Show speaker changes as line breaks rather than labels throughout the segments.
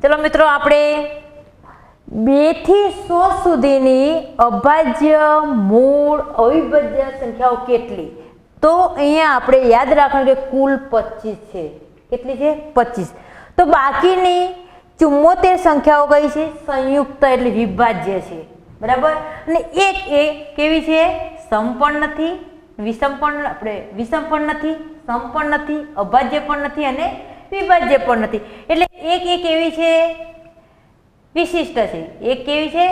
चलो मित्रों આપણે 2 થી 100 સુધીની અભાજ્ય મૂળ અવિભાજ્ય સંખ્યાઓ કેટલી? તો અહીંયા આપણે યાદ રાખવાનું કે કુલ 25 છે. કેટલી છે? 25. તો બાકીની 74 સંખ્યાઓ કઈ છે? સંયુક્ત એટલે વિભાજ્ય છે. બરાબર. અને એક એ કેવી છે? સમ પણ નથી, વિષમ પણ આપણે વિષમ પણ નથી, સમ પણ નથી, અભાજ્ય પણ નથી અને વિભાજ્ય પણ નથી. એટલે એક એ કેવી છે? વિશિષ્ટ છે. એક કેવી છે?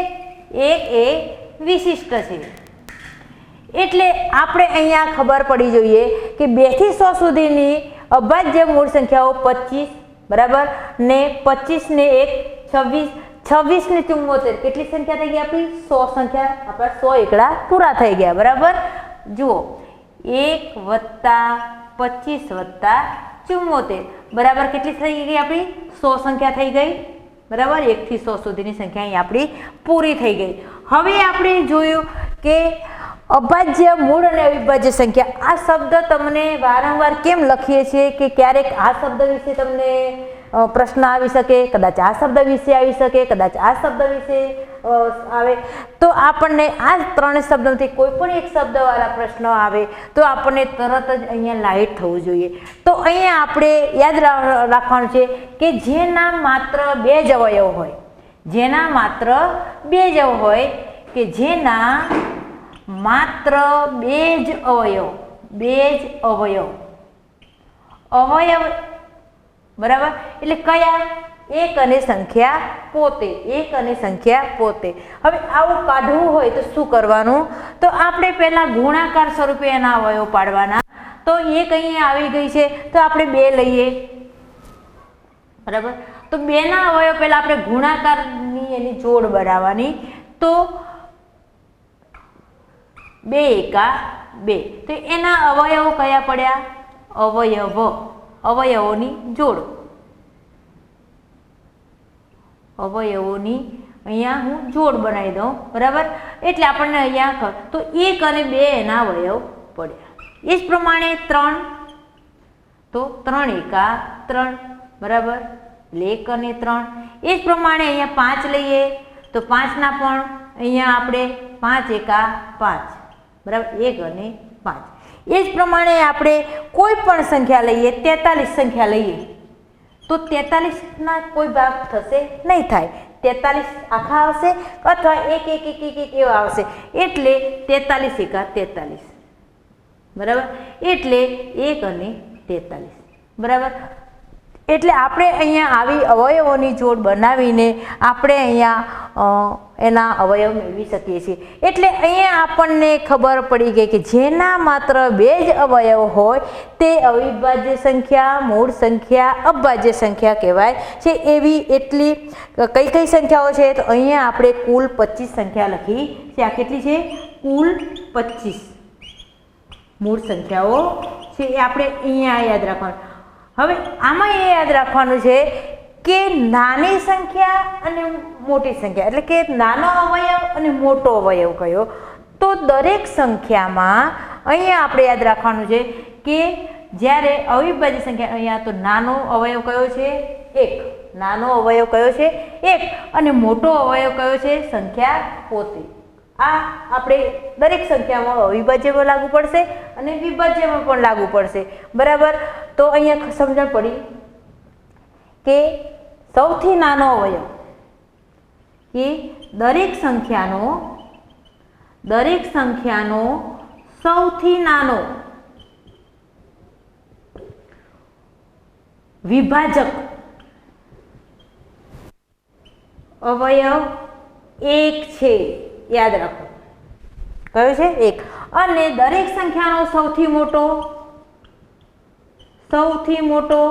એક એ વિશિષ્ટ છે. એટલે આપણે અહીંયા ખબર પડી જોઈએ કે 2 થી 100 સુધીની અભાજ્ય મૂળ સંખ્યાઓ 25 બરાબર ને 25 ને 1 26 26 ને 74 કેટલી સંખ્યા થઈ ગઈ આપણી? 100 સંખ્યા. આપણા 100 એકડા પૂરા થઈ ગયા. બરાબર. જુઓ 1 + 25 + 74 બરાબર કેટલી થઈ ગઈ આપણી? 100 સંખ્યા થઈ ગઈ. બરાબર. 1 થી 100 સુધીની સંખ્યા અહીં આપણી પૂરી થઈ ગઈ. હવે આપણે જોયું કે અભાજ્ય મૂળ અને અવિભાજ્ય સંખ્યા આ શબ્દ તમને વારંવાર કેમ લખીએ છીએ કે ક્યારેક આ શબ્દ વિશે તમને પ્રશ્ન આવી શકે, કદાચ આ શબ્દ વિશે આવી શકે, કદાચ આ શબ્દ વિશે આવે. તો આપણને આ 3 શબ્દોમાંથી કોઈ પણ એક શબ્દવાળા પ્રશ્નો આવે તો આપણને તરત જ અહીંયા લાઇટ થવું જોઈએ. તો અહીંયા આપણે યાદ રાખવાનું છે કે જેના માત્ર 2 જ અવયવ હોય, જેના માત્ર 2 જ હોય, કે જેના માત્ર 2 જ અવયવ, 2 જ અવયવ બરાબર. એટલે કયા? એક અને સંખ્યા પોતે, એક અને સંખ્યા પોતે. હવે આવું કાઢવું હોય તો શું કરવાનું? તો આપણે પહેલા ગુણાકાર સ્વરૂપે એના અવયવ પાડવાના. તો એક અહીંયા આવી ગઈ છે તો આપણે 2 લઈએ. બરાબર. તો 2 ના અવયવ પહેલા આપણે ગુણાકારની એની જોડ બનાવવાની. તો 2 એકા 2. તો એના અવયવો કયા પડ્યા? અવયવોની જોડ. અવયવોની અહીંયા હું જોડ બનાવી દઉં. બરાબર. એટલે આપણને અહીંયા તો 1 અને 2 એના અવયવ પડ્યા. એ જ પ્રમાણે 3 તો 3 એકા 3 બરાબર. 1 અને 3. એ જ પ્રમાણે અહીંયા 5 લઈએ તો 5 ના પણ અહીંયા આપણે 5 એકા 5 બરાબર. 1 અને 5. એ જ પ્રમાણે આપણે કોઈ પણ સંખ્યા લઈએ, 43 સંખ્યા લઈએ તો 43 ના કોઈ ભાગ થશે નહીં થાય. 43 આખા આવશે અથવા 1 1 1 1 એવા આવશે. એટલે 43 એકા 43 બરાબર. એટલે 1 અને 43 બરાબર. એટલે આપણે અહીંયા આવી અવયવોની જોડ બનાવીને આપણે અહીંયા એના અવયવ મેળવી શકીએ છીએ. એટલે અહીંયા આપણને ખબર પડી ગઈ કે જેના માત્ર 2 જ અવયવ હોય તે અવિભાજ્ય સંખ્યા, મૂળ સંખ્યા, અભાજ્ય સંખ્યા કહેવાય છે. એવી એટલી કઈ કઈ સંખ્યાઓ છે? તો અહીંયા આપણે કુલ 25 સંખ્યા લખી છે. આ કેટલી છે? કુલ 25 મૂળ સંખ્યાઓ છે. એ આપણે અહીંયા યાદ રાખવાનું. હવે આમાં એ યાદ રાખવાનું છે કે નાની સંખ્યા અને મોટી સંખ્યા, એટલે કે નાનો અવયવ અને મોટો અવયવ કયો? તો દરેક સંખ્યામાં અહીંયા આપણે યાદ રાખવાનું છે કે જ્યારે અવિભાજ્ય સંખ્યા, અહીંયા તો નાનો અવયવ કયો છે? 1. નાનો અવયવ કયો છે? 1. અને મોટો અવયવ કયો છે? સંખ્યા પોતે. આ આપણે દરેક સંખ્યામાં અવિભાજ્યમાં લાગુ પડશે અને વિભાજ્યમાં પણ લાગુ પડશે. બરાબર. તો અહીંયા સમજણ પડી કે સૌથી નાનો અવયવ કે દરેક સંખ્યાનો સૌથી નાનો વિભાજક અવયવ 1 છે. યાદ રાખો કયો છે? 1. અને દરેક સંખ્યાનો સૌથી મોટો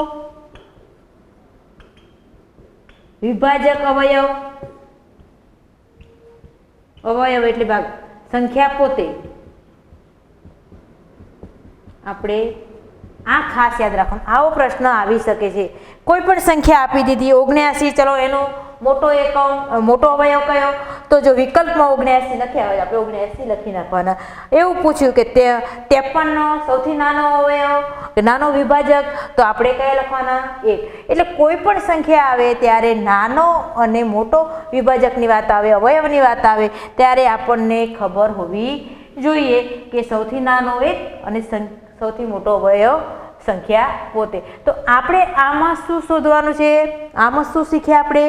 વિભાજક અવયવ એટલે ભાગ સંખ્યા પોતે. આપણે આ ખાસ યાદ રાખવાનું. આવો પ્રશ્ન આવી શકે છે. કોઈ પણ સંખ્યા આપી દીધી 79, ચલો એનો મોટો અવયવ કયો? તો જો વિકલ્પમાં 79 લખ્યા હોય આપણે 79 લખી નાખવાના. એવું પૂછ્યું કે 53નો સૌથી નાનો અવયવ નાનો વિભાજક, તો આપણે કયા લખવાના? 1. એટલે કોઈ પણ સંખ્યા આવે ત્યારે નાનો અને મોટો વિભાજકની વાત આવે, અવયવની વાત આવે ત્યારે આપણને ખબર હોવી જોઈએ કે સૌથી નાનો 1 અને સૌથી મોટો અવયવ સંખ્યા પોતે. તો આપણે આમાં શું શોધવાનું છે? આમાં શું શીખ્યા આપણે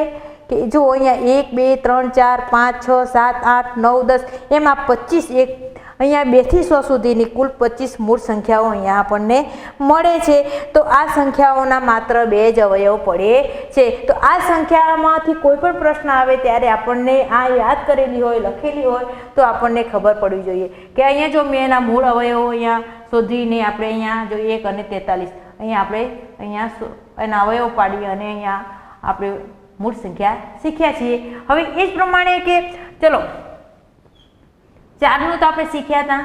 કે જો અહીંયા 1 2 3 4 5 6 7 8 9 10 એમાં 25 અહીંયા 2 થી 100 સુધીની કુલ 25 મૂળ સંખ્યાઓ અહીંયા આપણને મળે છે. તો આ સંખ્યાઓના માત્ર 2 જ અવયવ પડે છે. તો આ સંખ્યામાંથી કોઈ પણ પ્રશ્ન આવે ત્યારે આપણને આ યાદ કરેલી હોય, લખેલી હોય તો આપણને ખબર પડવી જોઈએ કે અહીંયા જો મેં એના મૂળ અવયવો અહીંયા શોધીને આપણે અહીંયા જો 1 અને 43 અહીંયા આપણે એના અવયવ પાડીએ અને અહીંયા આપણે મૂળ સંખ્યા શીખ્યા છીએ. હવે એ જ પ્રમાણે કે ચલો 4નું તો આપણે શીખ્યા હતા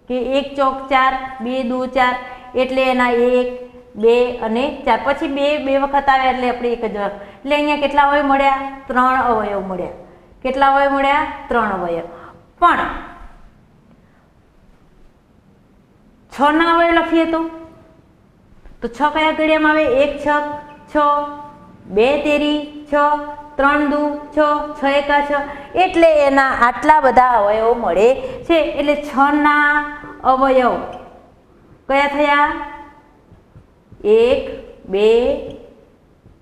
કે 1 ચોક 4 2 દૂ 4 એટલે એના 1 2 અને 4 પછી 2 વખત આવ્યા એટલે આપણે 1 જ એટલે અહીંયા કેટલા અવયવ મળ્યા? 3 અવયવ મળ્યા. કેટલા અવયવ મળ્યા? 3 અવયવ. પણ 6 ના અવયવ લખીએ તો 6 કયા ઘડિયામાં આવે? 1 6 6 2 તેરી 6 3 દુ 6 6 એકા 6 એટલે એના આટલા બધા અવયવો મળે છે. એટલે 6 ના અવયવ કયા થયા? 1 2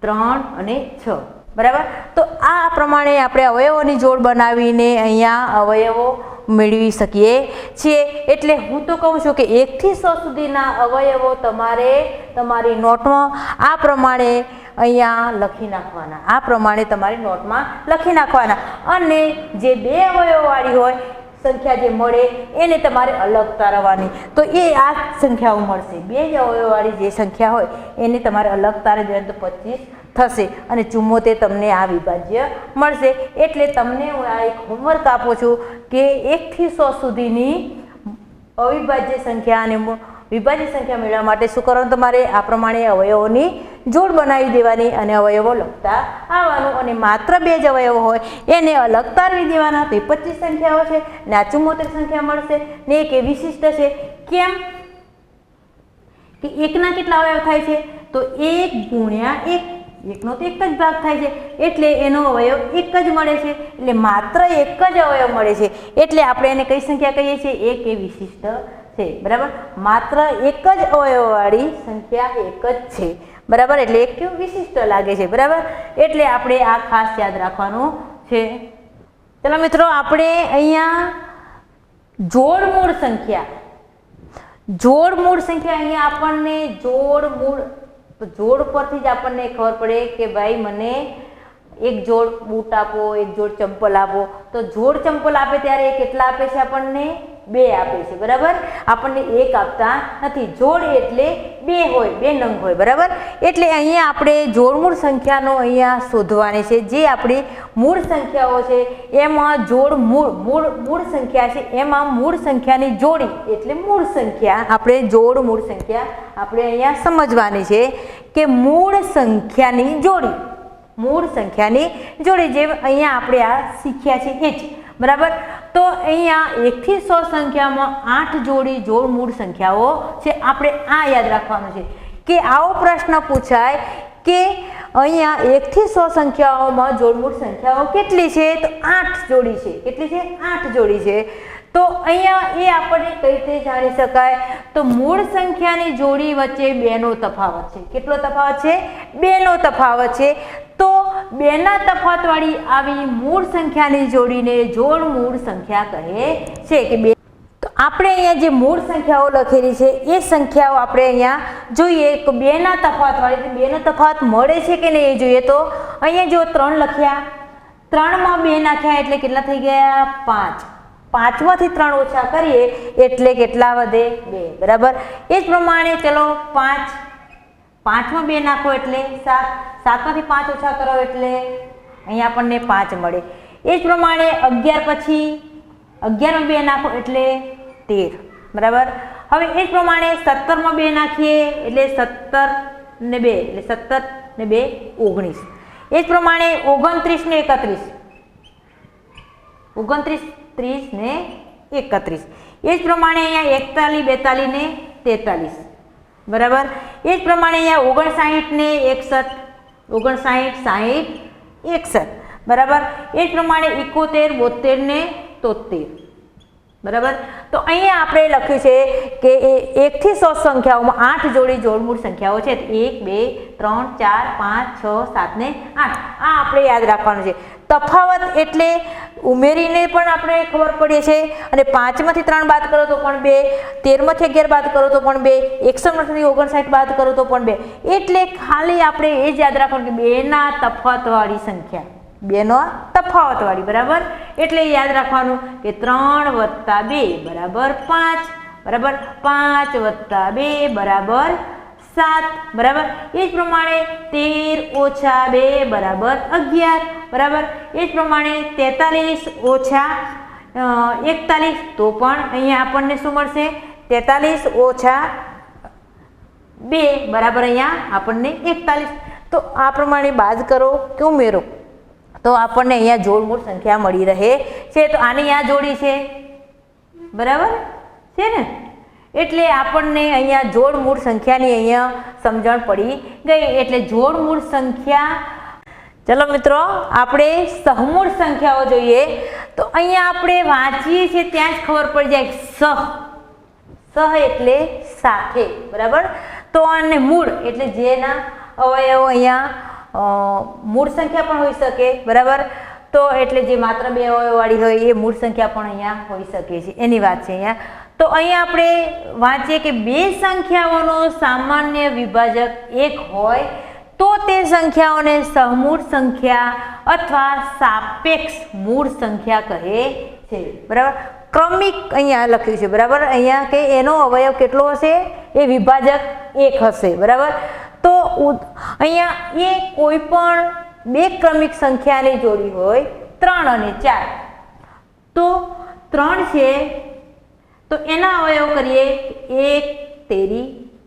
3 અને 6. બરાબર. તો આ પ્રમાણે આપણે અવયવોની જોડ બનાવીને અહીંયા અવયવો મેળવી શકીએ છીએ. એટલે હું તો કહું છું કે 1 થી 100 સુધીના અવયવો તમારે તમારી નોટમાં આ પ્રમાણે અહીંયા લખી નાખવાના. આ પ્રમાણે તમારી નોટમાં લખી નાખવાના. અને જે 2 અવયવવાળી હોય સંખ્યા જે મળે એને તમારે અલગ તારવવાની. તો એ આ સંખ્યાઓ મળશે. 2 જ અવયવવાળી જે સંખ્યા હોય એને તમારે અલગ તારી દેવાની તો 25 થશે અને 74 તમને આ વિભાજ્ય મળશે. એટલે તમને હું આ એક હોમવર્ક આપું છું કે 1 થી 100 સુધીની અવિભાજ્ય સંખ્યા અને વિભાજ્ય સંખ્યા મેળવવા માટે શું કરવાનું? તમારે આ પ્રમાણે અવયવોની જોડ બનાવી દેવાની અને અવયવો લખતા આવવાનું. અને માત્ર 2 જ અવયવો હોય એને અલગ તારવી દેવાના. તો એ 25 સંખ્યાઓ છે ને આ 74 સંખ્યા મળશે ને એક એ વિશિષ્ટ છે. કેમ કે 1 ના કેટલા અવયવ થાય છે? તો 1 ગુણ્યા 1 1નો તો 1 જ ભાગ થાય છે એટલે એનો અવયવ 1 જ મળે છે. એટલે માત્ર 1 જ અવયવ મળે છે એટલે આપણે એને કઈ સંખ્યા કહીએ છીએ? 1 એ વિશિષ્ટ છે. બરાબર. માત્ર 1 જ અવયવવાળી સંખ્યા 1 જ છે. બરાબર. એટલે 1 કેવું વિશિષ્ટ લાગે છે. બરાબર. એટલે આપણે આ ખાસ યાદ રાખવાનું છે. ચલો મિત્રો, આપણે અહીંયા જોડ મૂળ સંખ્યા અહીંયા આપણને તો જોડ પરથી જ આપણને ખબર પડે કે ભાઈ મને એક જોડ બૂટ આપો, એક જોડ ચંપલ આપો. તો જોડ ચંપલ આપે ત્યારે કેટલા આપે છે? આપણને 2 આપે છે. બરાબર. આપણને 1 આપતા નથી. જોડ એટલે 2 હોય, 2 નંગ હોય. બરાબર. એટલે અહીંયા આપણે જોડમૂળ સંખ્યાનો અહીંયા શોધવાની છે. જે આપણી મૂળ સંખ્યાઓ છે એમાં જોડ મૂળ સંખ્યા છે એમાં મૂળ સંખ્યાની જોડી એટલે મૂળ સંખ્યા. આપણે જોડ મૂળ સંખ્યા આપણે અહીંયા સમજવાની છે કે મૂળ સંખ્યાની જોડી જે અહીંયા આપણે આ શીખ્યા છે એ જ. બરાબર. તો અહીંયા 1 થી 100 સંખ્યામાં 8 જોડી જોડ મૂળ સંખ્યાઓ છે. આપણે આ યાદ રાખવાનું છે કે આવો પ્રશ્ન પૂછાય કે અહીંયા 1 થી 100 સંખ્યાઓમાં જોડ મૂળ સંખ્યાઓ કેટલી છે? તો 8 જોડી છે. કેટલી છે? 8 જોડી છે. તો અહીંયા એ આપણને કઈ રીતે જાણી શકાય? તો મૂળ સંખ્યાની જોડી વચ્ચે 2 નો તફાવત છે. કેટલો તફાવત છે? 2 નો તફાવત છે. તો 2 ના તફાવતવાળી આવી મૂળ સંખ્યાની જોડીને જોડ મૂળ સંખ્યા કહે છે. કે 2 તો આપણે અહીંયા જે મૂળ સંખ્યાઓ લખેલી છે એ સંખ્યાઓ આપણે અહીંયા જોઈએ કે 2 ના તફાવતવાળી 2 નો તફાવત મળે છે કે નહીં એ જોઈએ. તો અહીંયા જો 3 લખ્યા, 3 માં 2 નાખ્યા એટલે કેટલા થઈ ગયા? 5. 5 માંથી 3 ઓછા કરીએ એટલે કેટલા વધે? 2. બરાબર. એ જ પ્રમાણે ચલો 5 માં 2 નાખો એટલે 7. 7 માંથી 5 ઓછા કરો એટલે અહીંયા આપણને 5 મળે. એ જ પ્રમાણે 11 પછી 11 માં 2 નાખો એટલે 13. બરાબર. હવે એ જ પ્રમાણે 17 માં 2 નાખીએ એટલે 17 ને 2 એટલે 17 ને 2 19. એ જ પ્રમાણે 29 ને 31 29, 30 ને 31. એ જ પ્રમાણે અહીંયા 41, 42 ને 43. બરાબર. એ જ પ્રમાણે અહીંયા 59 ને 61, 59, 60, 61. બરાબર. એ જ પ્રમાણે 71, 72 ને 73. બરાબર. તો અહીંયા આપણે લખ્યું છે કે 1 થી 100 સંખ્યાઓમાં 8 જોડી જોડમૂળ સંખ્યાઓ છે. 1, 2, 3, 4, 5, 6, 7 ને 8. આ આપણે યાદ રાખવાનું છે. તફાવત એટલે ઉમેરીને પણ આપણે ખબર પડે છે, અને 5 માંથી 3 બાદ કરો તો પણ 2, 13 માંથી 11 બાદ કરો તો પણ 2, 61 માંથી 59 બાદ કરો તો પણ 2. એટલે ખાલી આપણે એ જ યાદ રાખવાનું કે 2 ના તફાવતવાળી સંખ્યા, 2 નો તફાવતવાળી. બરાબર. એટલે યાદ રાખવાનું કે 3 + 2 બરાબર 5. બરાબર. 5 + 2 બરાબર 7. બરાબર. એ જ પ્રમાણે 13 - 2 બરાબર 11. બરાબર. એ જ પ્રમાણે 43 - 41 તો પણ અહીંયા આપણને શું મળશે? 43 - 2 બરાબર અહીંયા આપણને 41. તો આ પ્રમાણે બાદ કરો કે ઉમેરો તો આપણને અહીંયા જોડમૂળ સંખ્યા મળી રહે છે. તો આની આ જોડી છે. બરાબર છે ને? એટલે આપણને અહીંયા જોડમૂળ સંખ્યાની અહીંયા સમજણ પડી ગઈ. એટલે જોડમૂળ સંખ્યા. ચલો મિત્રો, આપણે સહમૂળ સંખ્યાઓ જોઈએ. તો અહીંયા આપણે વાંચીએ છીએ ત્યાં જ ખબર પડી જાય. સહ એટલે સાથે. બરાબર. તો અને મૂળ એટલે જેના અવયવો અહીંયા મૂળ સંખ્યા પણ હોઈ શકે. બરાબર. તો એટલે જે માત્ર 2 અવયવવાળી હોય એ મૂળ સંખ્યા પણ અહીંયા હોઈ શકે છે, એની વાત છે અહીંયા. તો અહીંયા આપણે વાંચીએ કે 2 સંખ્યાઓનો સામાન્ય વિભાજક 1 હોય તો તે સંખ્યાઓને સહમૂળ સંખ્યા અથવા સાપેક્ષ મૂળ સંખ્યા કહે છે. બરાબર. ક્રમિક અહીંયા લખ્યું છે. બરાબર. અહીંયા કે એનો અવયવ કેટલો હશે? એ વિભાજક 1 હશે. બરાબર. તો અહીંયા એ કોઈ પણ 2 ક્રમિક સંખ્યાની જોડી હોય, 3 અને 4. તો 3 છે તો એના અવયવ કરીએ 1, 3,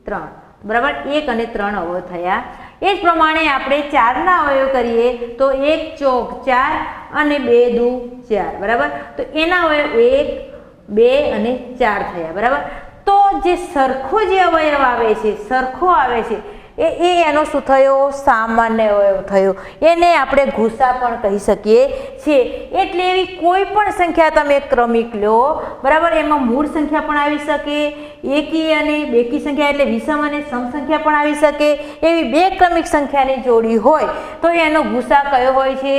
3. બરાબર. 1 અને 3 અવયવ થયા. એ જ પ્રમાણે આપણે 4 ના અવયવ કરીએ તો 1 ચોક 4 અને 2 દુ 4. બરાબર. તો એના અવયવ 1, 2 અને 4 થયા. બરાબર. તો જે સરખો જે અવયવ આવે છે, સરખો આવે છે એનો શું થયો? સામાન્ય અવયવ થયો. એને આપણે ગુસા પણ કહી શકીએ છીએ. એટલે એવી કોઈ પણ સંખ્યા તમે ક્રમિક લો. બરાબર. એમાં મૂળ સંખ્યા પણ આવી શકે, એકી અને બેકી સંખ્યા એટલે વિષમ અને સમ સંખ્યા પણ આવી શકે. એવી 2 ક્રમિક સંખ્યાની જોડી હોય તો એનો ગુસા કયો હોય છે?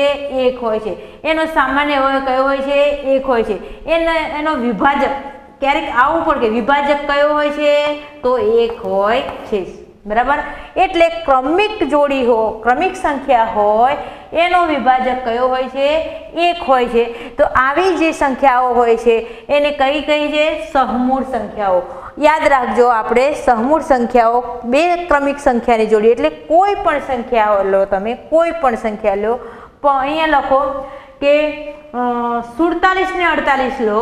1 હોય છે. એનો સામાન્ય અવયવ કયો હોય છે? 1 હોય છે. એનો વિભાજક ક્યારેક આવું પણ કે વિભાજક કયો હોય છે? તો 1 હોય છે. બરાબર. એટલે ક્રમિક જોડી હો, ક્રમિક સંખ્યા હોય એનો વિભાજક કયો હોય છે? 1 હોય છે. તો આવી જે સંખ્યાઓ હોય છે એને કઈ છે? સહમૂળ સંખ્યાઓ. યાદ રાખજો, આપણે સહમૂળ સંખ્યાઓ 2 ક્રમિક સંખ્યાની જોડી એટલે કોઈ પણ સંખ્યા લો, તમે કોઈ પણ સંખ્યા લો. પણ અહીંયા લખો કે 47 ને 48 લો.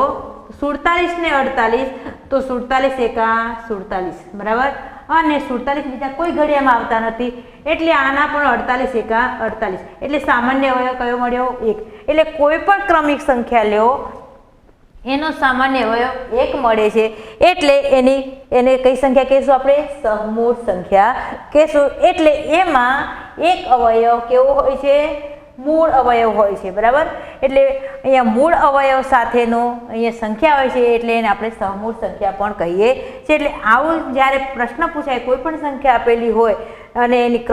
47 ને 48 તો 47 એકા 47. બરાબર. અને 47 બીજા કોઈ ઘડિયામાં આવતા નથી એટલે આના પણ 48 એકા 48. એટલે સામાન્ય અવયવ કયો મળ્યો? 1. એટલે કોઈ પણ ક્રમિક સંખ્યા લો એનો સામાન્ય અવયવ 1 મળે છે. એટલે એને કઈ સંખ્યા કહીશું આપણે? સહમૂળ સંખ્યા કહીશું. એટલે એમાં એક અવયવ કેવો હોય છે? મૂળ અવયવ હોય છે. બરાબર. એટલે અહીંયા મૂળ અવયવ સાથેનો અહીંયા સંખ્યા હોય છે એટલે એને આપણે સહમૂળ સંખ્યા પણ કહીએ છીએ. એટલે આવું જ્યારે પ્રશ્ન પૂછાય, કોઈ પણ સંખ્યા આપેલી હોય અને એની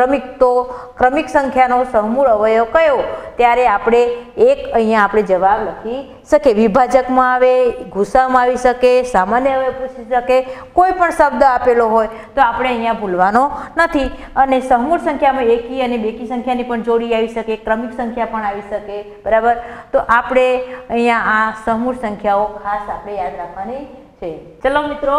ક્રમિક સંખ્યાનો સહમૂળ અવયવ કયો, ત્યારે આપણે 1 અહીંયા આપણે જવાબ લખી શકીએ. વિભાજકમાં આવે, ગુસામાં આવી શકે, સામાન્ય અવયવ પૂછી શકે, કોઈ પણ શબ્દ આપેલો હોય તો આપણે અહીંયા ભૂલવાનો નથી. અને સહમૂળ સંખ્યામાં એકી અને બેકી સંખ્યાની પણ જોડી આવી શકે, ક્રમિક સંખ્યા પણ આવી શકે. બરાબર. તો આપણે અહીંયા આ સહમૂળ સંખ્યાઓ ખાસ આપણે યાદ રાખવાની છે. ચલો મિત્રો,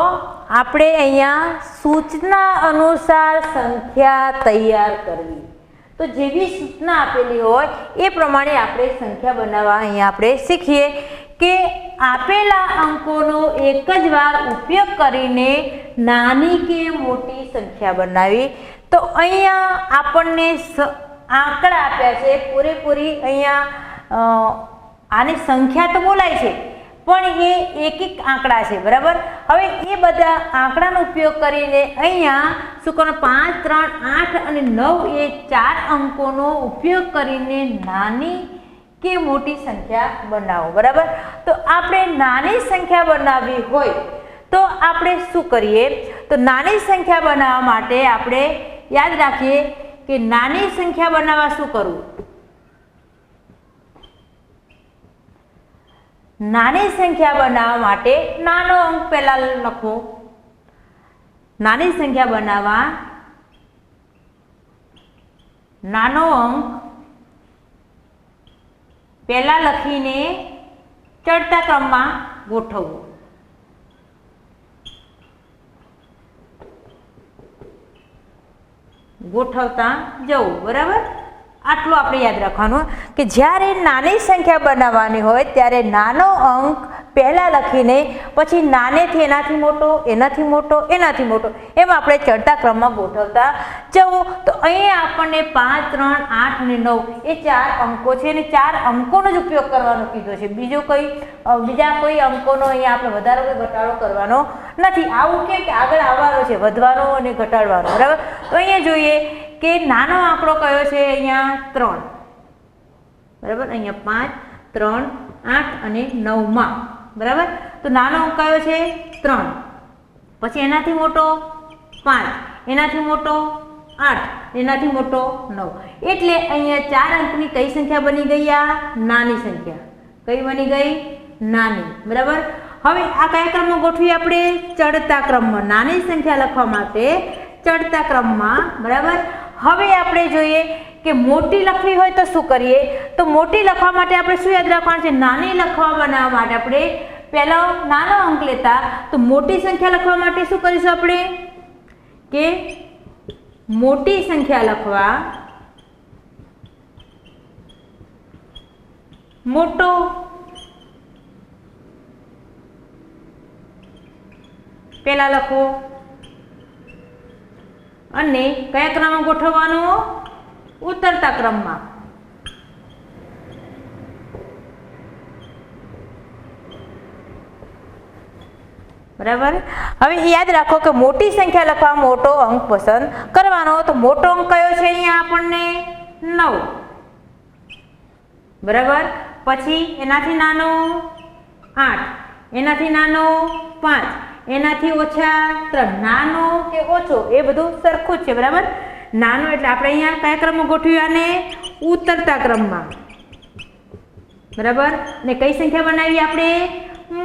આપણે અહીંયા સૂચના અનુસાર સંખ્યા તૈયાર કરવી. તો જેવી સૂચના આપેલી હોય એ પ્રમાણે આપણે સંખ્યા બનાવવા અહીંયા આપણે શીખીએ કે આપેલા અંકોનો એક જ વાર ઉપયોગ કરીને નાની કે મોટી સંખ્યા બનાવી. તો અહીંયા આપણને આંકડા આપ્યા છે પૂરેપૂરી. અહીંયા આની સંખ્યા તો બોલાય છે પણ એ એક એક આંકડા છે, બરાબર. હવે એ બધા આંકડાનો ઉપયોગ કરીને અહીંયા શું કરવાનું, 5, 3, 8 અને 9 એ 4 અંકોનો ઉપયોગ કરીને નાની કે મોટી સંખ્યા બનાવો, બરાબર. તો આપણે નાની સંખ્યા બનાવવી હોય તો આપણે શું કરીએ, તો નાની સંખ્યા બનાવવા માટે આપણે યાદ રાખીએ કે નાની સંખ્યા બનાવવા શું કરવું. નાની સંખ્યા બનાવવા માટે નાનો અંક પહેલા લખો. નાની સંખ્યા બનાવવા નાનો અંક પહેલા લખીને ચડતા ક્રમમાં ગોઠવવો. ગોઠવતા જવું, બરાબર. આટલું આપણે યાદ રાખવાનું કે જ્યારે નાની સંખ્યા બનાવવાની હોય ત્યારે નાનો અંક પહેલા લખીને પછી નાનેથી એનાથી મોટો, એનાથી મોટો, એનાથી મોટો એમ આપણે ચડતા ક્રમમાં ગોઠવતા જવું. તો અહીંયા આપણને 5, 3, 8 અને 9 એ 4 અંકો છે અને 4 અંકોનો જ ઉપયોગ કરવાનો કીધો છે. બીજા કોઈ અંકોનો અહીંયા આપણે વધારો કે ઘટાડો કરવાનો નથી. આવું કેમ કે આગળ આવવાનો છે, વધવાનો અને ઘટાડવાનો, બરાબર. તો અહીંયા જોઈએ કે નાનો આંકડો કયો છે, અહીંયા 3, બરાબર. અહીંયા 5, 3, 8 અને 9માં, બરાબર. તો નાનો અંક કયો છે 3, પછી એનાથી મોટો 5, એનાથી મોટો 8, એનાથી મોટો 9. એટલે અહીંયા 4 અંકની કઈ સંખ્યા બની ગઈ, આ નાની સંખ્યા. કઈ બની ગઈ, નાની, બરાબર. હવે આ કયા ક્રમમાં ગોઠવીએ આપણે, ચડતા ક્રમમાં. નાની સંખ્યા લખવા માટે ચડતા ક્રમમાં, બરાબર. હવે આપણે જોઈએ કે મોટી લખવી હોય તો શું કરીએ, તો મોટી લખવા માટે આપણે શું યાદ રાખવાનું છે, નાની લખવા બનાવવા માટે આપણે પહેલો નાનો અંક લેતા, તો મોટી સંખ્યા લખવા માટે શું કરીશું આપણે કે મોટી સંખ્યા લખવા મોટો પહેલા લખો અને કયા ક્રમમાં ગોઠવવાનો, ઉતરતા ક્રમમાં. બરાબર. હવે યાદ રાખો કે મોટી સંખ્યા લખવા મોટો અંક પસંદ કરવાનો. તો મોટો અંક કયો છે અહીંયા આપણને 9, બરાબર. પછી એનાથી નાનો 8, એનાથી નાનો 5, એનાથી ઓછા 3. નાનો કે ઓછો એ બધું સરખું જ છે, બરાબર. નાનો એટલે આપણે અહીંયા કયા ક્રમમાં ગોઠવ્યું, આને ઉતરતા ક્રમમાં, બરાબર. અને કઈ સંખ્યા બનાવી આપણે,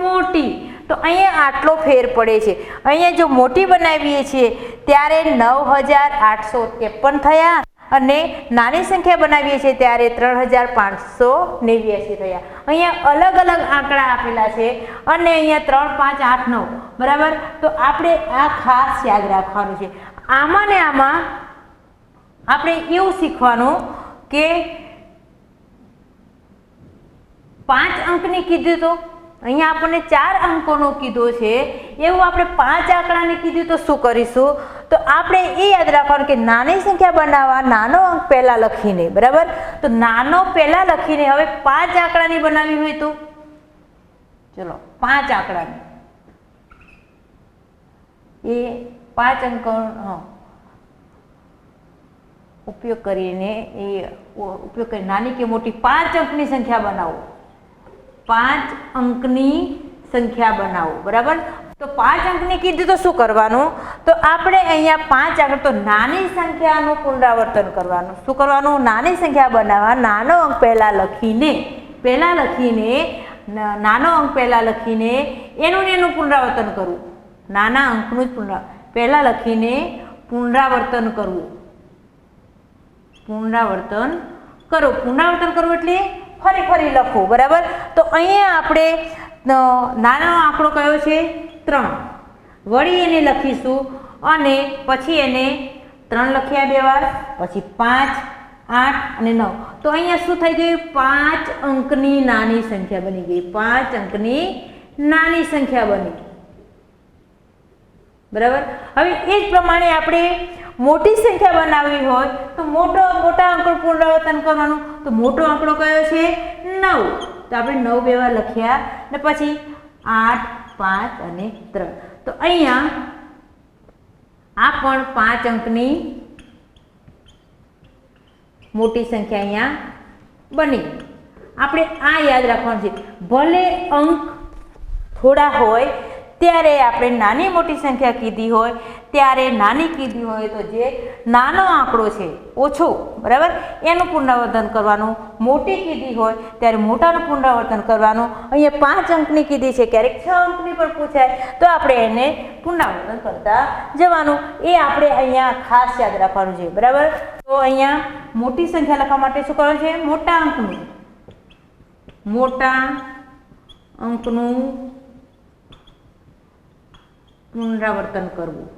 મોટી. તો અહીંયા આટલો ફેર પડે છે. અહીંયા જો મોટી બનાવીએ છીએ ત્યારે 9853 થયા અને નાની સંખ્યા બનાવીએ છીએ ત્યારે 3589 થયા. અહીંયા અલગ અલગ આંકડા આપેલા છે અને અહીંયા 3, 5, 8, 9, બરાબર. તો આપણે આ ખાસ યાદ રાખવાનું છે. આમાં ને આમાં આપણે એવું શીખવાનું કે 5 અંકની કીધું તો અહીંયા આપણને 4 અંકોનો કીધો છે, એવું આપણે 5 આંકડાને કીધું તો શું કરીશું, તો આપણે એ યાદ રાખવાનું કે નાની સંખ્યા બનાવવા નાનો અંક પહેલા લખીને, બરાબર. તો નાનો પહેલા લખીને હવે 5 આંકડાની બનાવવી હોય તો ચલો 5 આંકડાની એ 5 અંકો ઉપયોગ કરીને નાની કે મોટી 5 અંકની સંખ્યા બનાવો. 5 અંકની સંખ્યા બનાવો, બરાબર. તો 5 અંકની કીધું તો શું કરવાનું, તો આપણે અહીંયા 5 આંકડા, તો નાની સંખ્યાનું પુનરાવર્તન કરવાનું. શું કરવાનું, નાની સંખ્યા બનાવવા નાનો અંક પહેલા લખીને નાનો અંક પહેલા લખીને એનું પુનરાવર્તન કરવું. નાના અંકનું જ પહેલા લખીને પુનરાવર્તન કરવું. પુનરાવર્તન કરવું એટલે ફરી લખવું, બરાબર. તો અહીંયા આપણે નાનો આંકડો કયો છે 3, વળી એને લખીશું અને પછી એને 3 લખ્યા 2 વાર, પછી 5, 8 અને 9. તો અહીંયા શું થઈ ગયું, 5 અંકની નાની સંખ્યા બની ગઈ. 5 અંકની નાની સંખ્યા બની, બરાબર. હવે એ જ પ્રમાણે આપણે મોટી સંખ્યા બનાવવી હોય તો મોટા અંકનું પુનરાવર્તન કરવાનું. તો મોટો આંકડો કયો છે 9, તો આપણે 9 બે વાર લખ્યા ને પછી 8, 5 અને 3. તો અહીંયા આ પણ 5 અંકની મોટી સંખ્યા અહીંયા બની. આપણે આ યાદ રાખવાનું છે, ભલે અંક થોડા હોય ત્યારે આપણે નાની મોટી સંખ્યા કીધી હોય ત્યારે નાની કીધી હોય તો જે નાનો આંકડો છે ઓછો, બરાબર, એનું પુનરાવર્તન કરવાનું. મોટી કીધી હોય ત્યારે મોટાનું પુનરાવર્તન કરવાનું. અહીંયા 5 અંકની કીધી છે, ક્યારેક 6 અંકની પણ પૂછાય તો આપણે એને પુનરાવર્તન કરતા જવાનું. એ આપણે અહીંયા ખાસ યાદ રાખવાનું છે, બરાબર. તો અહીંયા મોટી સંખ્યા લખવા માટે શું કરવાનું છે? મોટા અંકનું પુનરાવર્તન કરવું,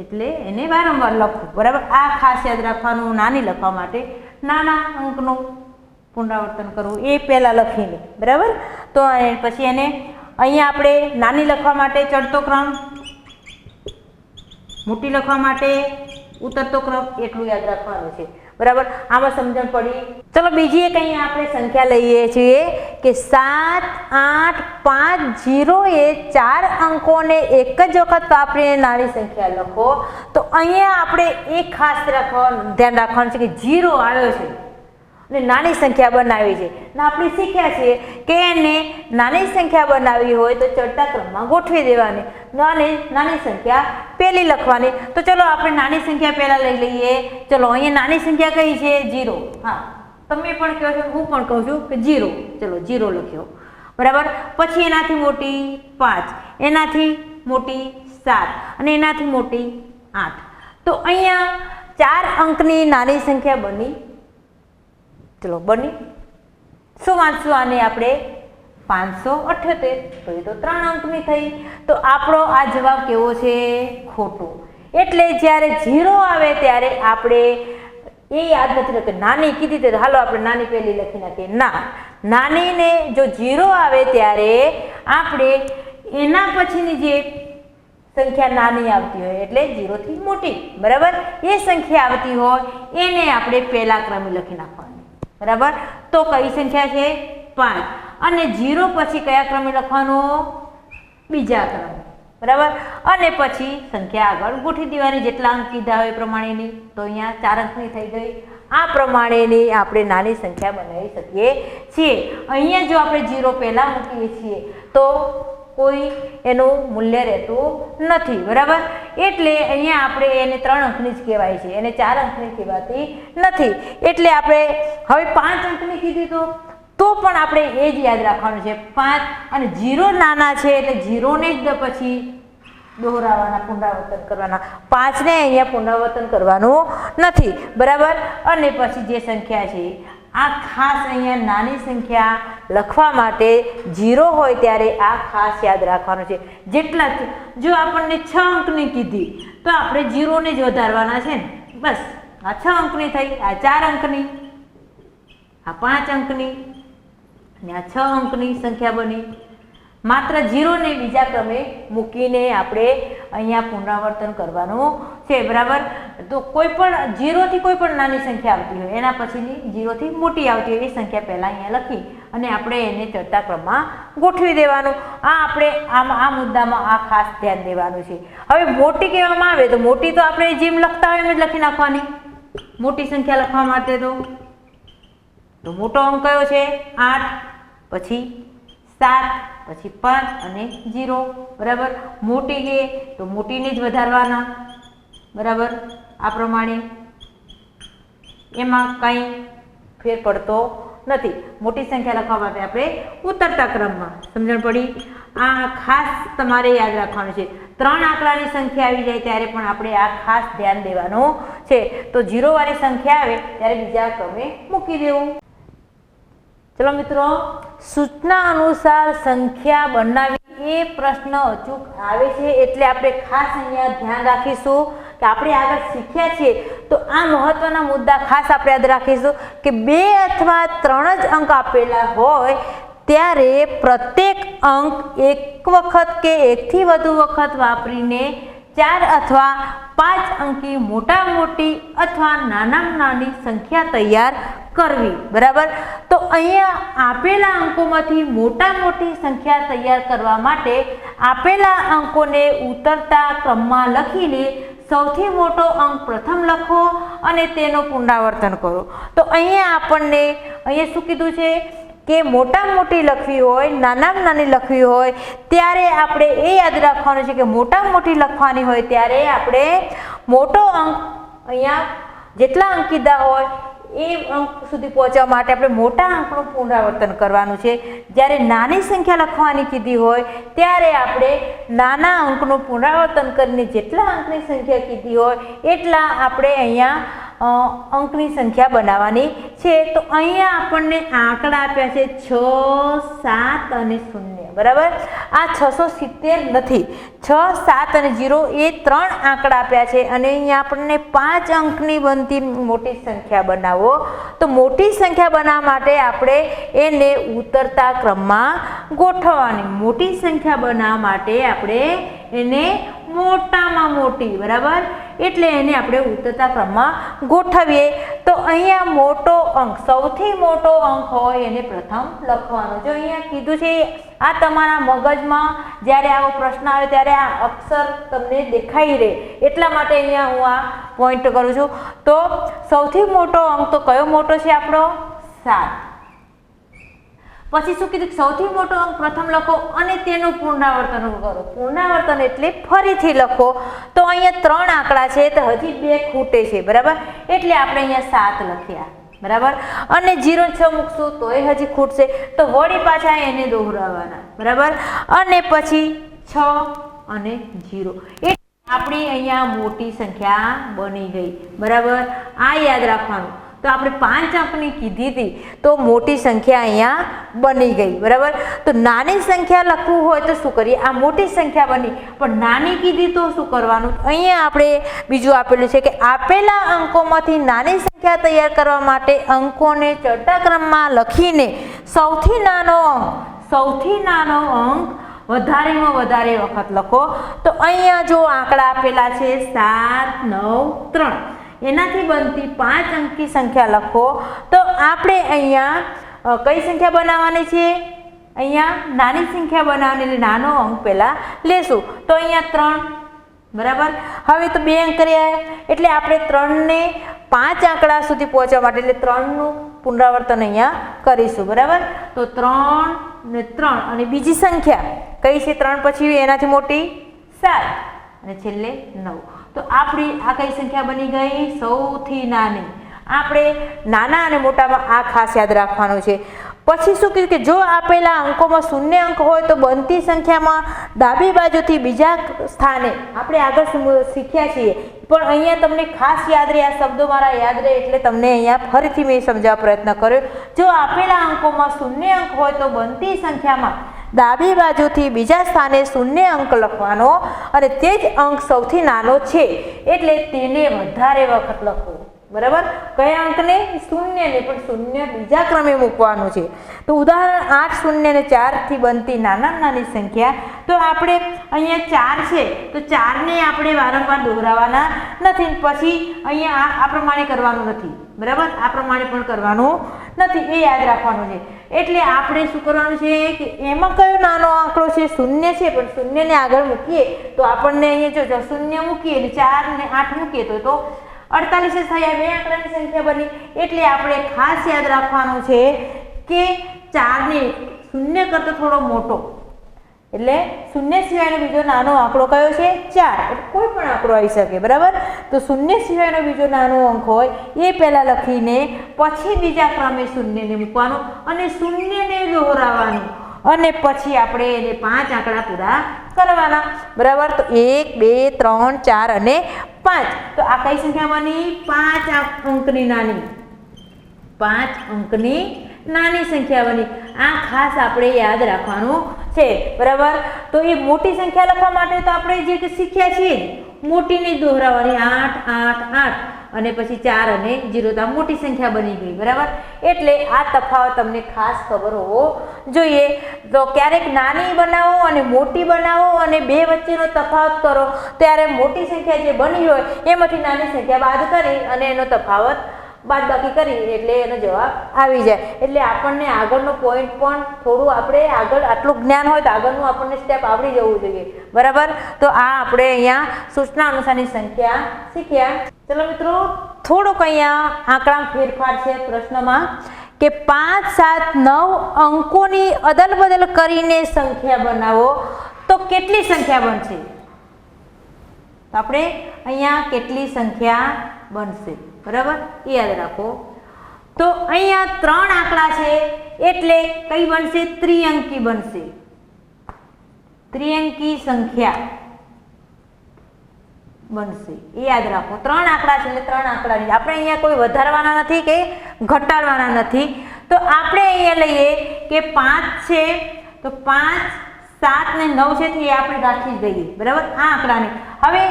એટલે એને વારંવાર લખવું, બરાબર. આ ખાસ યાદ રાખવાનું. નાની લખવા માટે નાના અંકનું પુનરાવર્તન કરવું, એ પહેલાં લખીને, બરાબર. તો પછી એને અહીંયા આપણે નાની લખવા માટે ચડતો ક્રમ, મોટી લખવા માટે ઉતરતો ક્રમ, એટલું યાદ રાખવાનું છે, બરાબર. આમાં સમજણ પડી. ચલો બીજી એક અહીંયા આપણે સંખ્યા લઈએ છીએ કે 7, 8, 5, 0 એ 4 અંકોને એક જ વખત વાપરીને નાની સંખ્યા લખો. તો અહીંયા આપણે એક ખાસ ધ્યાન રાખવાનું છે કે 0 આવ્યો છે અને નાની સંખ્યા બનાવી છે ને આપણે શીખ્યા છીએ કે એને નાની સંખ્યા બનાવવી હોય તો ચડતા ક્રમમાં ગોઠવી દેવાની અને નાની સંખ્યા પહેલી લખવાની. તો ચલો આપણે નાની સંખ્યા પહેલા લઈ લઈએ. ચલો અહીંયા નાની સંખ્યા કઈ છે? 0. હા, તમે પણ કહો છો, હું પણ કહું છું કે 0. ચલો 0 લખ્યો, બરાબર. પછી એનાથી મોટી 5, એનાથી મોટી 7 અને એનાથી મોટી 8. તો અહીંયા 4 અંકની નાની સંખ્યા બની. ચલો બની. શું વાંચશું આને આપણે? 578. તો એ તો 3 અંકની થઈ. તો આપણો આ જવાબ કેવો છે? ખોટો. એટલે જ્યારે 0 આવે ત્યારે આપણે એ યાદ નથી રહેતું. નાની કીધી તો હાલો આપણે નાની પહેલી લખી નાખીએ. ના, નાનીને જો 0 આવે ત્યારે આપણે એના પછીની જે સંખ્યા નાની આવતી હોય એટલે 0 થી મોટી, બરાબર, એ સંખ્યા આવતી હોય એને આપણે પહેલા ક્રમે લખી નાખવાની, બરાબર. તો કઈ સંખ્યા છે? 5. અને 0 પછી કયા ક્રમે લખવાનો? બીજા ક્રમે, બરાબર. અને પછી સંખ્યા આગળ ગોઠવી દેવાની જેટલા અંક કીધા હોય એ પ્રમાણેની. તો અહીંયા 4 અંકની થઈ ગઈ. આ પ્રમાણેની આપણે નાની સંખ્યા બનાવી શકીએ છીએ. અહીંયા જો આપણે 0 પહેલા મૂકીએ છીએ તો કોઈ એનું મૂલ્ય રહેતું નથી, બરાબર. એટલે અહીંયા આપણે એને 3 અંકની જ કહેવાય છે, એને 4 અંકની કહેવાતી નથી. એટલે આપણે હવે 5 અંકની કીધી તો પણ આપણે એ જ યાદ રાખવાનું છે 5 અને 0 નાના છે એટલે 0ને જ પછી દોહરાવાના, પુનરાવર્તન કરવાના. 5ને અહીંયા પુનરાવર્તન કરવાનું નથી, બરાબર. અને પછી જે સંખ્યા છે આ ખાસ અહીંયા નાની સંખ્યા લખવા માટે 0 હોય ત્યારે આ ખાસ યાદ રાખવાનું છે. જેટલા જો આપણને 6 અંકની કીધી તો આપણે 0ને જ વધારવાના છે ને, બસ. આ 6 અંકની થઈ, આ 4 અંકની, આ 5 અંકની અને આ 6 અંકની સંખ્યા બની. માત્ર 0ને બીજા ક્રમે મૂકીને આપણે અહીંયા પુનરાવર્તન કરવાનું છે, બરાબર. તો કોઈ પણ 0 થી કોઈ પણ નાની સંખ્યા આવતી હોય એના પછીની 0 થી મોટી આવતી હોય એ સંખ્યા પહેલા અહીંયા લખી અને આપણે એને ચડતા ક્રમમાં ગોઠવી દેવાનું. આ આપણે આ મુદ્દામાં આ ખાસ ધ્યાન દેવાનું છે. હવે મોટી કહેવામાં આવે તો મોટી તો આપણે જેમ લખતા હોય એમ જ લખી નાખવાની. મોટી સંખ્યા લખવા માટે તો મોટો અંક કયો છે? 8, પછી 7, પછી 5 અને 0, બરાબર. મોટી છે તો મોટીને જ વધારવાના, બરાબર. આ પ્રમાણે એમાં કંઈ ફેર પડતો નથી. મોટી સંખ્યા લખવા માટે આપણે ઉતરતા ક્રમમાં. સમજણ પડી? આ ખાસ તમારે યાદ રાખવાનું છે. 3 આંકડાની સંખ્યા આવી જાય ત્યારે પણ આપણે આ ખાસ ધ્યાન દેવાનું છે. તો 0 વાળી સંખ્યા આવે ત્યારે બીજા ક્રમે મૂકી દેવું. ચલો મિત્રો, સૂચના અનુસાર સંખ્યા બનાવી એ પ્રશ્ન અચૂક આવે છે એટલે આપણે ખાસ અહીંયા ધ્યાન રાખીશું કે આપણે આગળ શીખ્યા છીએ તો આ મહત્વના મુદ્દા ખાસ આપણે યાદ રાખીશું કે 2 અથવા 3 જ અંક આપેલા હોય ત્યારે પ્રત્યેક અંક એક વખત કે એકથી વધુ વખત વાપરીને 4 અથવા 5 અંકી મોટા મોટી અથવા નાનામાં નાની સંખ્યા તૈયાર કરવી, બરાબર. તો અહીંયા આપેલા અંકોમાંથી મોટી સંખ્યા તૈયાર કરવા માટે આપેલા અંકોને ઉતરતા ક્રમમાં લખીને સૌથી મોટો અંક પ્રથમ લખો અને તેનું પુનરાવર્તન કરો. તો અહીંયા આપણને શું કીધું છે કે મોટી લખવી હોય, નાનામાં નાની લખવી હોય ત્યારે આપણે એ યાદ રાખવાનું છે કે મોટી લખવાની હોય ત્યારે આપણે મોટો અંક અહીંયા જેટલા અંક કીધા હોય એ અંક સુધી પહોંચવા માટે આપણે મોટા અંકનું પુનરાવર્તન કરવાનું છે. જ્યારે નાની સંખ્યા લખવાની કીધી હોય ત્યારે આપણે નાના અંકનું પુનરાવર્તન કરીને જેટલા અંકની સંખ્યા કીધી હોય એટલા આપણે અહીંયા અંકની સંખ્યા બનાવવાની છે. તો અહીંયા આપણને આંકડા આપ્યા છે 6, 7 અને 0, બરાબર. આ 670 નથી, 6, 7 અને 0 એ 3 આંકડા આપ્યા છે અને અહીંયા આપણને 5 અંકની બનતી મોટી સંખ્યા બનાવો. તો મોટી સંખ્યા બનાવવા માટે આપણે એને ઉતરતા ક્રમમાં ગોઠવવાની. મોટી સંખ્યા બનાવવા માટે આપણે એને મોટામાં મોટી, બરાબર, એટલે એને આપણે ઉતરતા ક્રમમાં ગોઠવીએ. તો અહીંયા મોટો અંક, સૌથી મોટો અંક હોય એને પ્રથમ લખવાનો. જો અહીંયા કીધું છે આ તમારા મગજમાં જ્યારે આવો પ્રશ્ન આવે ત્યારે આ અક્ષર તમને દેખાઈ રહે એટલા માટે અહીંયા હું આ પોઈન્ટ કરું છું. તો સૌથી મોટો અંક તો કયો મોટો છે આપણો? 7. પછી શું કીધું? સૌથી મોટો અંક પ્રથમ લખો અને તેનું પુનરાવર્તન કરો. પુનરાવર્તન એટલે ફરીથી લખો. તો અહીંયા 3 આંકડા છે તો હજી 2 ખૂટે છે, બરાબર, એટલે આપણે અહીંયા 7 લખ્યા, બરાબર. અને 0 6 મૂકશું તોય હજી ખૂટશે તો વળી પાછા એને દોહરાવવાના, બરાબર. અને પછી 6 અને 0 એટલે આપણી અહીંયા મોટી સંખ્યા બની ગઈ, બરાબર. આ યાદ રાખવાનું. તો આપણે 5 અંકની કીધી હતી તો મોટી સંખ્યા અહીંયા બની ગઈ, બરાબર. તો નાની સંખ્યા લખવું હોય તો શું કરીએ? આ મોટી સંખ્યા બની પણ નાની કીધી તો શું કરવાનું? અહીંયા આપણે બીજું આપેલું છે કે આપેલા અંકોમાંથી નાની સંખ્યા તૈયાર કરવા માટે અંકોને ચડતા ક્રમમાં લખીને સૌથી નાનો અંક વધારેમાં વધારે વખત લખો. તો અહીંયા જો આંકડા આપેલા છે 7, 9, 3 એનાથી બનતી 5 અંકી સંખ્યા લખો. તો આપણે અહીંયા કઈ સંખ્યા બનાવવાની છે? અહીંયા નાની સંખ્યા બનાવવાની, એટલે નાનો અંક પહેલાં લેશું. તો અહીંયા 3, બરાબર. હવે તો 2 અંક કર્યા એટલે આપણે 3 ને 5 આંકડા સુધી પહોંચવા માટે એટલે 3નું પુનરાવર્તન અહીંયા કરીશું, બરાબર. તો 3 ને 3 અને બીજી સંખ્યા કઈ છે? 3 પછી એનાથી મોટી 7 અને છેલ્લે 9. તો આપણી આ કઈ સંખ્યા બની ગઈ? સૌથી નાની. આપણે નાના અને મોટામાં આ ખાસ યાદ રાખવાનું છે. પછી શું કીધું કે જો આપેલા અંકોમાં 0 અંક હોય તો બનતી સંખ્યામાં ડાબી બાજુથી બીજા સ્થાને, આપણે આગળ શીખ્યા છીએ પણ અહીંયા તમને ખાસ યાદ રહે, આ શબ્દો મારા યાદ રહે એટલે તમને અહીંયા ફરીથી મેં સમજાવવા પ્રયત્ન કર્યો. જો આપેલા અંકોમાં 0 અંક હોય તો બનતી સંખ્યામાં ડાબી બાજુથી બીજા સ્થાને 0 અંક લખવાનો અને તે જ અંક સૌથી નાનો છે એટલે તેને વધારે વખત લખવો, બરાબર. કયા અંકને? 0 ને, પણ 0 બીજા ક્રમે મૂકવાનું છે. તો ઉદાહરણ 8, 0 અને 4 થી બનતી નાની સંખ્યા. તો આપણે અહીંયા 4 છે તો 4 ને આપણે વારંવાર દોહરાવવાના નથી. પછી અહીંયા આ પ્રમાણે કરવાનું નથી, બરાબર. આ પ્રમાણે પણ કરવાનું નથી, એ યાદ રાખવાનું છે. એટલે આપણે શું કરવાનું છે કે એમાં કયો નાનો આંકડો છે? 0 છે, પણ 0 ને આગળ મૂકીએ તો આપણને અહીંયા જો 0 મૂકીએ અને 4 ને 8 મૂકીએ તો 48 થયા, 2 આંકડાની સંખ્યા બની. એટલે આપણે ખાસ યાદ રાખવાનું છે કે 4 ને 0 કરતાં થોડો મોટો, એટલે 0 સિવાયનો બીજો નાનો આંકડો કયો છે? 4. એટલે કોઈ પણ આંકડો આવી શકે, બરાબર. તો 0 સિવાયનો બીજો નાનો અંક હોય એ પહેલાં લખીને પછી બીજા ક્રમે 0 ને મૂકવાનું અને 0 ને દોહરાવવાનું અને પછી આપણે એને 5 આંકડા પૂરા કરવાના, બરાબર. તો 1, 2, 3, 4 અને 5. તો આ કઈ સંખ્યા બની? 5 અંકની નાની, 5 અંકની નાની સંખ્યા બની. આ ખાસ આપણે યાદ રાખવાનું છે, બરાબર. તો એ મોટી સંખ્યા લખવા માટે તો આપણે જે શીખ્યા છીએ મોટીની દોહરાવવાની, 8, 8, 8 અને પછી 4 અને 0. તો આ મોટી સંખ્યા બની ગઈ, બરાબર. એટલે આ તફાવત તમને ખાસ ખબર હોવો જોઈએ. તો ક્યારેક નાની બનાવો અને મોટી બનાવો અને બે વચ્ચેનો તફાવત કરો ત્યારે મોટી સંખ્યા જે બની હોય એમાંથી નાની સંખ્યા બાદ કરી અને એનો તફાવત બાદબાકી કરી એટલે એનો જવાબ આવી જાય. એટલે આપણને આગળનો પોઈન્ટ પણ થોડું આપણે આગળ આટલું જ્ઞાન હોય તો આગળનું આપણને સ્ટેપ આવડી જવું જોઈએ. બરાબર. તો આ આપણે અહીંયા સૂચના અનુસારની સંખ્યા શીખ્યા. ચલો મિત્રો, થોડુંક અહીંયા આંકડામાં ફેરફાર છે પ્રશ્નમાં કે 5, 7, 9 અંકોની અદલ બદલ કરીને સંખ્યા બનાવો તો કેટલી સંખ્યા બનશે? તો આપણે અહીંયા કેટલી સંખ્યા બનશે? બરાબર, એ યાદ રાખો. તો અહીંયા 3 આંકડા છે એટલે કઈ બનશે? ત્રિઅંકી બનશે. ત્રિઅંકી સંખ્યા બનશે, એ યાદ રાખો. 3 આંકડા છે એટલે 3 આંકડાની આપણે અહીંયા કોઈ વધારવાના નથી કે ઘટાડવાના નથી. તો આપણે અહીંયા લઈએ કે 5 છે તો 5, 7 ને 9 છે તો એ આપણે રાખી જ દઈએ. બરાબર, આ આંકડાને. હવે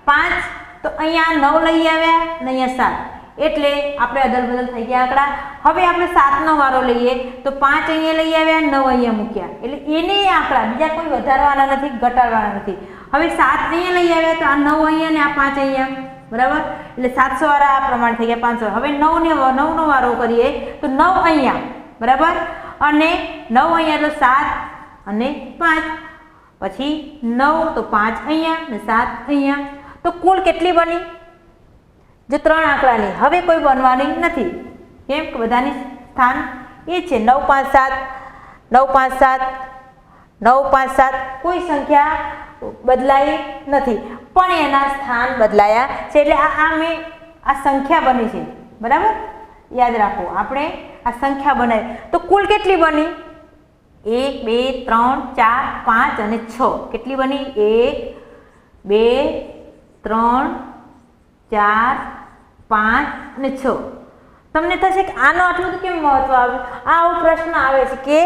5 તો અહીંયા 9 લઈ આવ્યા ને અહીંયા 7 એટલે આપણે અદલ બદલ થઈ ગયા આંકડા. હવે આપણે 7 નો વારો લઈએ તો 5 અહીંયા લઈ આવ્યા, 9 અહીંયા મૂક્યા એટલે એને આંકડા બીજા કોઈ વધારવાના નથી, ઘટાડવાના નથી. હવે 7 અહીંયા લઈ આવ્યા તો આ 9 અહીંયા ને આ 5 અહીંયા. બરાબર, એટલે 700 વાળા આ પ્રમાણે થઈ ગયા 500. હવે 9 નો વારો કરીએ તો 9 અહીંયા. બરાબર, અને 9 અહીંયા એટલે 7 અને 5, પછી 9 તો 5 અહીંયા ને 7 અહીંયા. તો કુલ કેટલી બની? જે 3 આંકડાની. હવે કોઈ બનવાની નથી, કેમ કે બધાની સ્થાન એ છે 9, 5, 7, 9, 5, 7, 9, 5, 7. કોઈ સંખ્યા બદલાઈ નથી પણ એના સ્થાન બદલાયા છે એટલે આ સંખ્યા બની છે. બરાબર, યાદ રાખો. આપણે આ સંખ્યા બનાવી તો કુલ કેટલી બની? 1, 2, 3, 4, 5 અને 6. કેટલી બની? 1, 2, 3, 4, 5 અને 6. તમને થશે કે આનો આટલું કેમ મહત્વ આવ્યું? આવો પ્રશ્ન આવે છે કે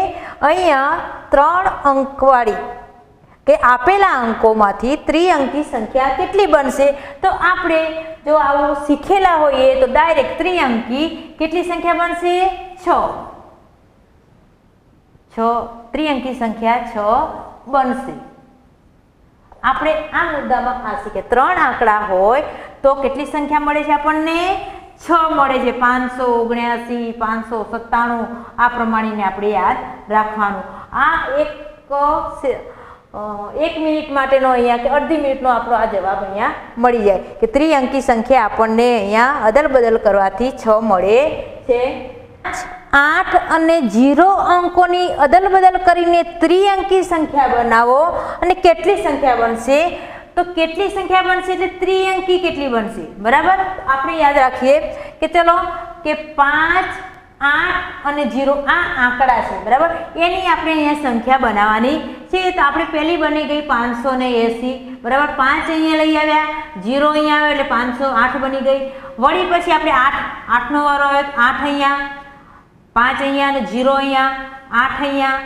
અહીંયા 3 અંકવાળી કે આપેલા અંકોમાંથી ત્રિઅંકી સંખ્યા કેટલી બનશે? તો આપણે જો આવું શીખેલા હોઈએ તો ડાયરેક્ટ ત્રિઅંકી કેટલી સંખ્યા બનશે? 6. ત્રિઅંકી સંખ્યા 6 બનશે. આપણે આ મુદ્દામાં આ શીખ્યા 3 આંકડા હોય તો કેટલી સંખ્યા મળે છે આપણને? 6 મળે છે. 579, 597 આ પ્રમાણેને આપણે યાદ રાખવાનું. આ એક મિનિટ માટેનો અહીંયા કે અડધી મિનિટનો આપણો આ જવાબ અહીંયા મળી જાય કે ત્રિઅંકી સંખ્યા આપણને અહીંયા અદલ બદલ કરવાથી 6 મળે છે. 8 અને 0 અંકોની અદલ બદલ કરીને ત્રિઅંકી સંખ્યા બનાવો અને કેટલી સંખ્યા બનશે? તો કેટલી સંખ્યા બનશે એટલે ત્રિઅંકી કેટલી બનશે? બરાબર, આપણે યાદ રાખીએ કે ચલો કે 5, 8 અને 0 આ આંકડા છે. બરાબર, એની આપણે અહીંયા સંખ્યા બનાવવાની છે. તો આપણે પહેલી બની ગઈ 580. બરાબર, 5 અહીંયા લઈ આવ્યા, 0 અહીંયા આવ્યો એટલે 508 બની ગઈ. વળી પછી આપણે 8 નો વારો આવ્યો તો 8 અહીંયા, 5 અહીંયા અને 0 અહીંયા, 8 અહીંયા,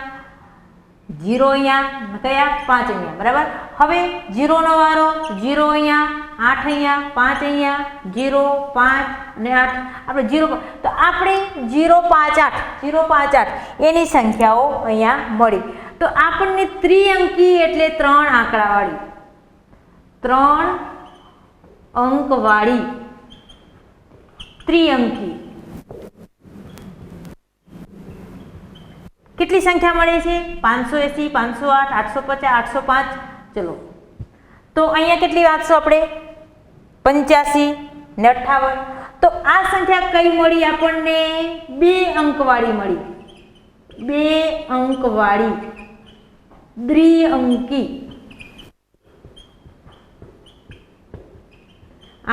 0 અહીંયા, કયા? 5 અહીંયા. બરાબર, હવે 0 નો વારો, 0 અહીંયા, 8 અહીંયા, 5 અહીંયા, 0, 5 અને 8. આપણે 0 તો આપણે 0, 5, 8, 0, 5, 8 એની સંખ્યાઓ અહીંયા મળી. તો આપણને ત્રિઅંકી એટલે 3 આંકડાવાળી, 3 અંકવાળી ત્રિઅંકી કેટલી સંખ્યા મળે છે? 580, 508, 850, 805. ચલો, તો અહીંયા કેટલી વાંચશો આપણે? 85 ને 58. તો આ સંખ્યા કઈ મળી આપણને? 2 અંકવાળી મળી. 2 અંકવાળી દ્વિઅંકી.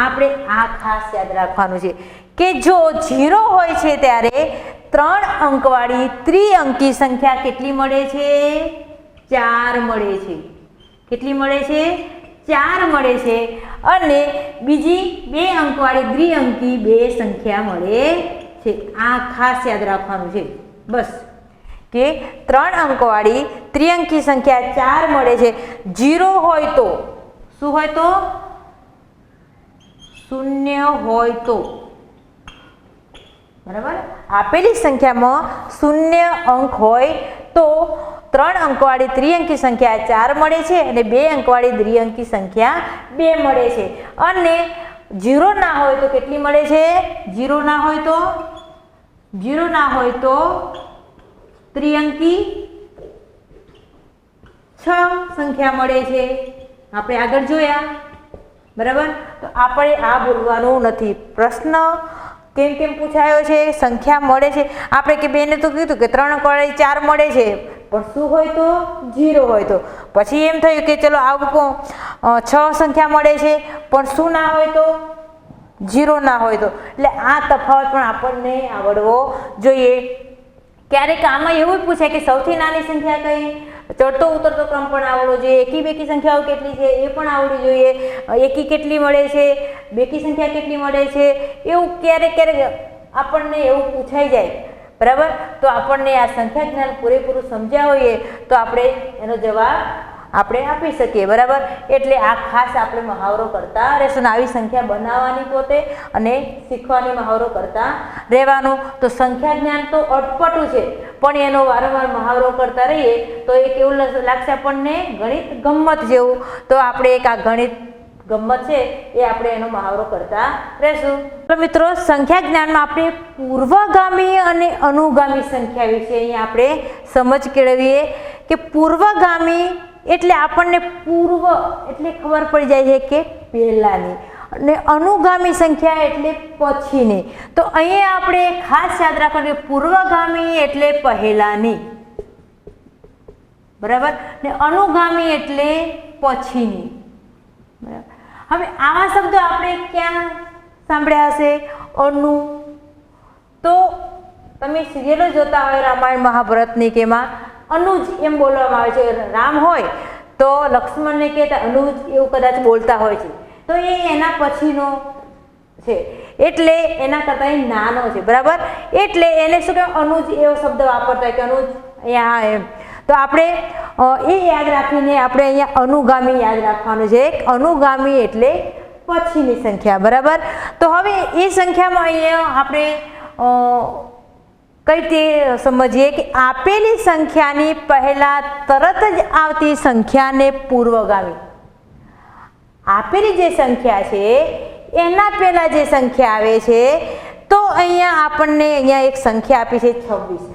આપણે આ ખાસ યાદ રાખવાનું છે કે જો 0 હોય છે ત્યારે 3 અંકવાળી ત્રિઅંકી સંખ્યા કેટલી મળે છે? 4 મળે છે. કેટલી મળે છે? 4 મળે છે. અને બીજી 2 અંકવાળી દ્વિઅંકી 2 સંખ્યા મળે છે. આ ખાસ યાદ રાખવાનું છે બસ, કે 3 અંકવાળી ત્રિઅંકી સંખ્યા 4 મળે છે. 0 હોય તો શું હોય? તો 0 હોય તો. બરાબર, આપેલી સંખ્યામાં 0 અંક હોય તો 3 અંકવાળી ત્રિઅંકી સંખ્યા 4 મળે છે અને 2 અંકવાળી દ્વિઅંકી સંખ્યા 2 મળે છે. અને 0 ના હોય તો કેટલી મળે છે? 0 ના હોય તો ત્રિઅંકી 6 સંખ્યા મળે છે. આપણે આગળ જોયા, બરાબર. તો આપણે આ ભૂલવાનું નથી. પ્રશ્ન કેમ પૂછાયો છે? સંખ્યા મળે છે. આપણે કે બેને તો કીધું કે 3 વડે 4 મળે છે, પણ શું હોય તો 0 હોય તો. પછી એમ થયું કે ચલો આવું 6 સંખ્યા મળે છે, પણ શું ના હોય તો? 0 ના હોય તો. એટલે આ તફાવત પણ આપણને આવડવો જોઈએ. ક્યારેક આમાં એવું પૂછાય કે સૌથી નાની સંખ્યા કઈ, ચડતો ઉતરતો ક્રમ પણ આવડવો જોઈએ, એકી બેકી સંખ્યાઓ કેટલી છે એ પણ આવડવું જોઈએ, એકી કેટલી મળે છે, બેકી સંખ્યા કેટલી મળે છે, એવું ક્યારેક આપણને એવું પૂછાઈ જાય, બરાબર. તો આપણને આ સંખ્યા જ્ઞાન પૂરેપૂરું સમજ્યા હોઈએ તો આપણે એનો જવાબ આપણે આપી શકીએ, બરાબર. એટલે આ ખાસ આપણે મહાવરો કરતા રહેશું. આવી સંખ્યા બનાવવાની પોતે અને શીખવાની મહાવરો કરતા રહેવાનું. તો સંખ્યા જ્ઞાન તો અટપટું છે, પણ એનો વારંવાર મહાવરો કરતા રહીએ તો એ કેવું લાગશે આપણને? ગણિત ગમ્મત જેવું. તો આપણે એક આ ગણિત ગમ્મત છે એ આપણે એનો મહાવરો કરતા રહેશું. તો મિત્રો, સંખ્યા જ્ઞાનમાં આપણે પૂર્વગામી અને અનુગામી સંખ્યા વિશે અહીંયા આપણે સમજ કેળવીએ કે પૂર્વગામી એટલે આપણને પૂર્વ એટલે ખબર પડી જાય છે કે પહેલાની, અને અનુગામી સંખ્યા એટલે પછીની. તો અહીંયા આપણે ખાસ યાદ રાખવાનું કે પૂર્વગામી એટલે પહેલાની, બરાબર, ને અનુગામી એટલે પછીની, બરાબર. હવે આવા શબ્દો આપણે ક્યાં સાંભળ્યા હશે? અનુ. તો તમે સિરિયલો જોતા હોય રામાયણ મહાભારતની કે એમાં અનુજ એમ બોલવામાં આવે છે. રામ હોય તો લક્ષ્મણને કહેતા અનુજ એવું કદાચ બોલતા હોય છે. તો એ એના પછીનો છે, એટલે એના કરતાં એ નાનો છે, બરાબર. એટલે એને શું કહેવાય? અનુજ એવો શબ્દ વાપરતા હોય કે અનુજ અહીંયા એમ. તો આપણે એ યાદ રાખીને આપણે અહીંયા અનુગામી યાદ રાખવાનું છે. અનુગામી એટલે પછીની સંખ્યા, બરાબર. તો હવે એ સંખ્યામાં અહીંયા આપણે કઈ રીતે સમજીએ કે આપેલી સંખ્યાની પહેલા તરત જ આવતી સંખ્યાને પૂર્વગામી. આપેલી જે સંખ્યા છે એના પહેલા જે સંખ્યા આવે છે, તો અહીંયા આપણને અહીંયા એક સંખ્યા આપી છે 26.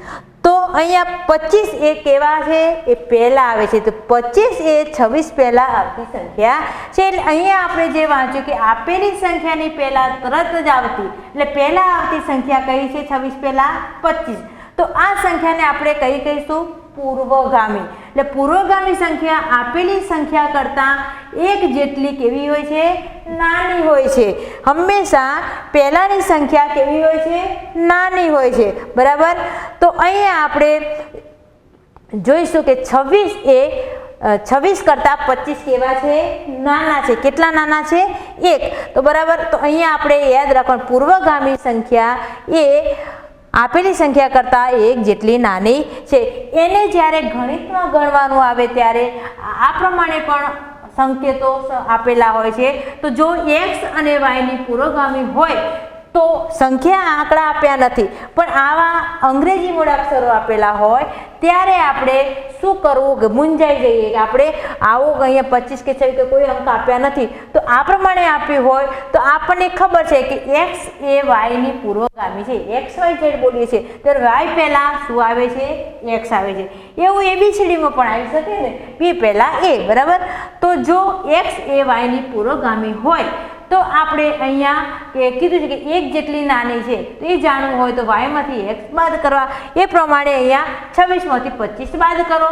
તો અહીંયા 25 એ કેવા છે? એ પહેલા આવે છે. તો 25 એ 26 પહેલા આવતી સંખ્યા છે. એટલે અહીંયા આપણે જે વાંચ્યું કે આપેલી સંખ્યાની પહેલા તરત જ આવતી, એટલે પહેલા આવતી સંખ્યા કઈ છે? 26 પહેલા 25. તો આ સંખ્યાને આપણે કઈ કહીશું? પૂર્વગામી. એટલે પૂર્વગામી સંખ્યા આપેલી સંખ્યા કરતાં એક જેટલી કેવી હોય છે? નાની હોય છે. હંમેશા પહેલાની સંખ્યા કેવી હોય છે? નાની હોય છે, બરાબર. તો અહીંયા આપણે જોઈશું કે 26 કરતાં 25 કેવા છે? નાના છે. કેટલા નાના છે? 1. તો બરાબર. તો અહીંયા આપણે યાદ રાખવાનું પૂર્વગામી સંખ્યા એ આપેલી સંખ્યા કરતાં 1 જેટલી નાની છે. એને જ્યારે ગણિતમાં ગણવાનું આવે ત્યારે આ પ્રમાણે પણ સંકેતો આપેલા હોય છે. તો જો x અને y ની પૂર્વગામી હોય તો સંખ્યા આંકડા આપ્યા નથી, પણ આવા અંગ્રેજી મૂળાક્ષરો આપેલા હોય ત્યારે આપણે શું કરવું કે મૂંઝાઈ જઈએ કે આપણે આવું અહીંયા 25 કે 26 કે કોઈ અંક આપ્યા નથી, તો આ પ્રમાણે આપ્યું હોય તો આપણને ખબર છે કે x એ y ની પૂર્વગામી છે. x y z બોલીએ છીએ ત્યારે y પહેલાં શું આવે છે? x આવે છે. એવું ABCDમાં પણ આવી શકે ને, b પહેલાં a, બરાબર. તો જો x એ y ની પૂર્વગામી હોય તો આપણે અહીંયા કીધું છે કે 1 જેટલી નાની છે, તો એ જાણવું હોય તો y માંથી x બાદ કરવા. એ પ્રમાણે અહીંયા 26 માંથી 25 બાદ કરો.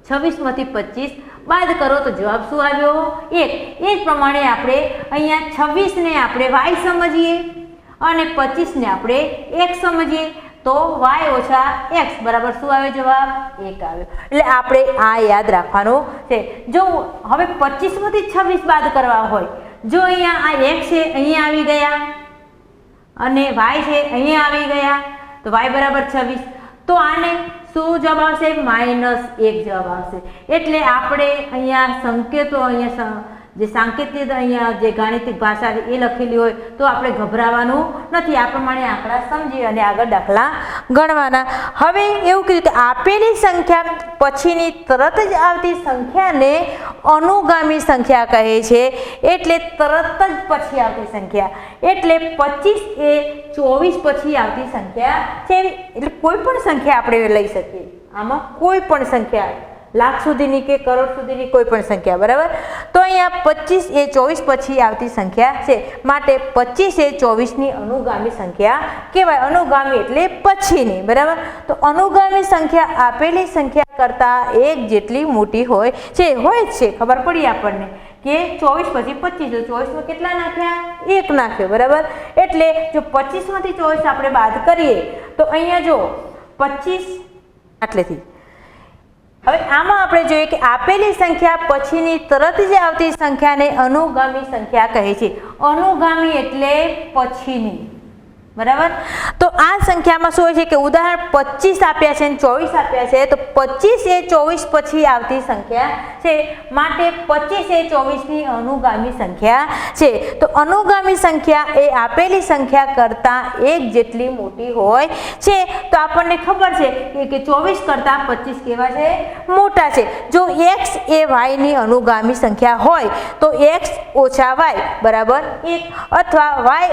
26 માંથી 25 બાદ કરો તો જવાબ શું આવ્યો? 1. એ જ પ્રમાણે આપણે અહીંયા 26 ને આપણે y સમજીએ અને 25 ને આપણે x સમજીએ તો y ઓછા x બરાબર શું આવે? જવાબ 1 આવ્યો. એટલે આપણે આ યાદ રાખવાનું છે. જો હવે 25 માંથી 26 બાદ કરવા હોય, જો અહીંયા આ x છે અહીંયા આવી ગયા અને y છે અહીંયા આવી ગયા, તો y બરાબર 26. તો આને શું જવાબ આવશે? -1 જવાબ આવશે. એટલે આપણે અહીંયા સંકેતો અહીંયા જે સાંકેતિક અહીંયા જે ગાણિતિક ભાષા છે એ લખેલી હોય તો આપણે ગભરાવાનું નથી. આ પ્રમાણે આંકડા સમજી અને આગળ દાખલા ગણવાના. હવે એવું કીધું કે આપેલી સંખ્યા પછીની તરત જ આવતી સંખ્યાને અનુગામી સંખ્યા કહે છે, એટલે તરત જ પછી આવતી સંખ્યા. એટલે 25 એ 24 પછી આવતી સંખ્યા છે. એટલે કોઈ પણ સંખ્યા આપણે લઈ શકીએ, આમાં કોઈ પણ સંખ્યા, લાખ સુધીની કે કરોડ સુધીની કોઈ પણ સંખ્યા, બરાબર. તો અહીંયા 25 એ 24 પછી આવતી સંખ્યા છે, માટે 25 એ 24ની અનુગામી સંખ્યા કહેવાય. અનુગામી એટલે પછીની, બરાબર. તો અનુગામી સંખ્યા આપેલી સંખ્યા કરતાં એક જેટલી મોટી હોય છે, ખબર પડી આપણને કે 24 પછી 25, તો 24માં કેટલા નાખ્યા? 1 નાખ્યો, બરાબર. એટલે જો 25માંથી 24 આપણે બાદ કરીએ તો અહીંયા જો 25 આટલેથી. હવે આમાં આપણે જોઈએ કે આપેલી સંખ્યા પછીની તરત જ આવતી સંખ્યાને અનુગામી સંખ્યા કહે છે. અનુગામી એટલે પછીની, બરાબર. તો આ સંખ્યામાં શું હોય છે કે ઉદાહરણ 25 આપ્યા છે અને 24 આપ્યા છે, તો 25 એ 24 પછી આવતી સંખ્યા છે, માટે 25 એ 24ની અનુગામી સંખ્યા છે. તો અનુગામી સંખ્યા એ આપેલી સંખ્યા કરતાં એક જેટલી મોટી હોય છે. તો આપણને ખબર છે કે 24 કરતાં 25 કેવા છે? મોટા છે. જો x એ y ની અનુગામી સંખ્યા હોય તો x ઓછા y બરાબર 1, અથવા y